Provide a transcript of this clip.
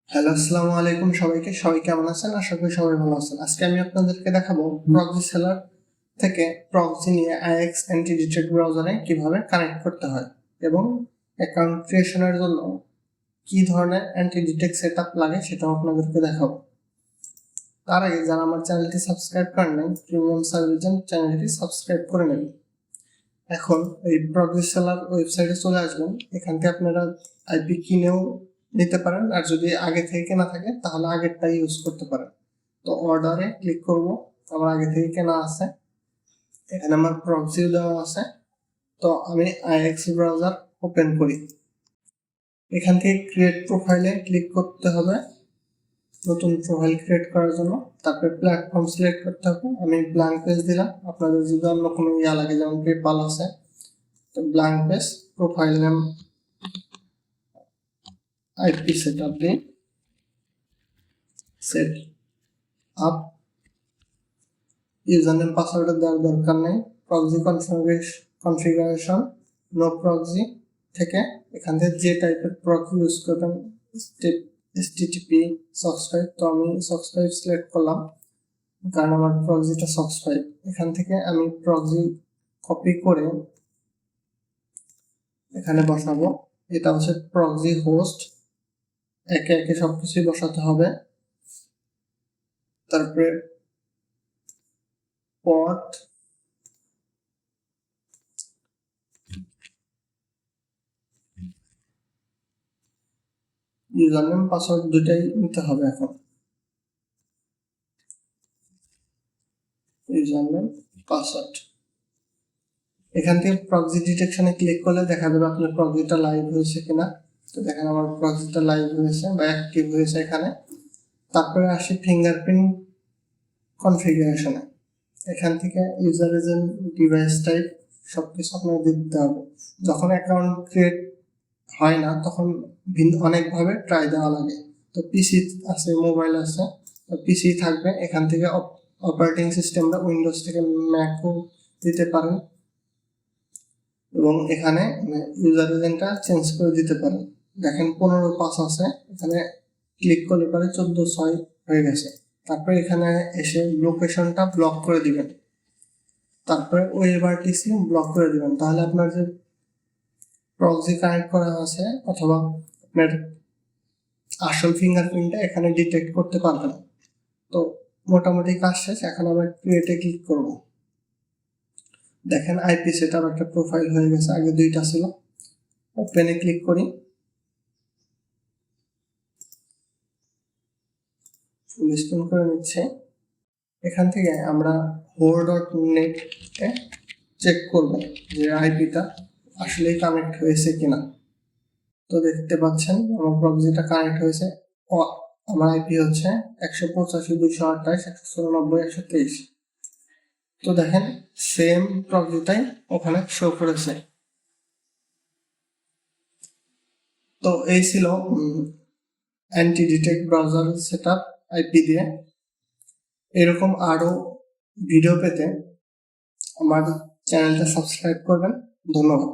Hello, আসসালামু আলাইকুম সবাই কেমন আছেন? আশা করি সবাই ভালো আছেন। আজকে আমি আপনাদেরকে দেখাবো প্রক্সি সেলার থেকে প্রক্সি নিয়ে আইএক্স অ্যান্টি ডিটেক্ট ব্রাউজারে কিভাবে কানেক্ট করতে হয় এবং অ্যাকাউন্ট ক্রিয়েশনের জন্য কি ধরনের অ্যান্টি ডিটেক্ট সেটআপ লাগে সেটাও আপনাদেরকে দেখাবো। তার আগে যারা আমার চ্যানেলটি সাবস্ক্রাইব করেন নাই, প্রিমিয়াম সার্ভিসের চ্যানেলটি সাবস্ক্রাইব করে নেবেন। এখন এই প্রক্সি সেলার ওয়েবসাইটে চলে আসবেন। এখান থেকে আপনারা আইপি কিনেও নিতে পারেন, আর যদি আগে থেকে কেনা থাকে তাহলে আগেরটাই ইউজ করতে পারেন। তো অর্ডারে ক্লিক করব, আমার আগে থেকে কেনা আছে, এখানে আমার প্রক্সি দেওয়া আছে। তো আমি আইএক্স ব্রাউজার ওপেন করি, এখান থেকে ক্রিয়েট প্রোফাইলে ক্লিক করতে হবে নতুন প্রোফাইল ক্রিয়েট করার জন্য। তারপরে প্ল্যাটফর্ম সিলেক্ট করতে হবে, আমি ব্ল্যাঙ্ক পেজ দিলাম। আপনাদের যদি অন্য কোনো লাগে যেমন পেপাল আছে, তো blank page, profile name IP setup দিন, set up, username password দেওয়ার দরকার নেই। প্রক্সি কনফিগারেশন, নো প্রক্সি থেকে এখান থেকে যে টাইপের প্রক্সি ইউজ করবেন, এসটিটিপি, সক্স5, তো আমি সক্স5 সিলেক্ট করলাম কারণ আমার প্রক্সিটা সক্স5। এখান থেকে আমি প্রক্সি কপি করে এখানে বসাবো। এটা হচ্ছে প্রক্সি হোস্ট, একে একে সবকিছুই বসাতে হবে। তারপরে পট, ইউজার নেম পাসওয়ার্ড দুটাই নিতে হবে। এখন ইউজার নেম পাসওয়ার্ড, এখান থেকে প্রক্সি ডিটেকশনে ক্লিক করলে দেখা যাবে আপনার প্রক্সিটা লাইভ হয়েছে কিনা। তো দেখেন আমার প্রক্সিটা লাইভ হয়েছে বা অ্যাক্টিভ হয়েছে এখানে। তারপরে আসি ফিঙ্গারপ্রিন্ট কনফিগারেশনে, এখান থেকে ইউজার এজেন্ট, ডিভাইস টাইপ সবকিছু আপনাকে দিতে হবে। যখন অ্যাকাউন্ট ক্রিয়েট হয় না তখন অনেকভাবে ট্রাই দেওয়া লাগে। তো পিসি আছে, মোবাইল আছে, তো পিসি থাকবে। এখান থেকে অপারেটিং সিস্টেমটা উইন্ডোজ থেকে ম্যাকও দিতে পারেন এবং এখানে ইউজার এজেন্টটা চেঞ্জ করে দিতে পারেন। দেখেন 15.5 আছে, এখানে ক্লিক করলে পরে 14.6 হয়ে গেছে। তারপরে এখানে এসে লোকেশনটা ব্লক করে দিবেন, তারপরে ওয়েব আরটিসি ব্লক করে দিবেন। তাহলে আপনার যে প্রক্সি কানেক্ট করা আছে অথবা আপনার আসল ফিঙ্গারপ্রিন্টটা এখানে ডিটেক্ট করতে পারবেন। তো মোটামুটি কাজ শেষ। এখন আমরা ক্রিয়েটে ক্লিক করব। দেখেন আইপি সেটআপ একটা প্রোফাইল হয়ে গেছে, আগে দুইটা ছিল। ওপেনে ক্লিক করি, ফুল স্ক্রিন করে নিচ্ছে। এখান থেকে আমরা ho.net এ চেক করব যে আইপিটা আসলেই কানেক্ট হয়েছে কিনা। তো দেখতে পাচ্ছেন আমার প্রক্সিটা কানেক্ট হয়েছে। আমার আইপি হচ্ছে 185.228.194.123। তো দেখেন সেম প্রক্সিটাই ওখানে শো করেছে। তো এই ছিল anti detect browser setup IP দিয়ে। এরকম আরো ভিডিও পেতে আমার চ্যানেলটা সাবস্ক্রাইব করবেন। ধন্যবাদ।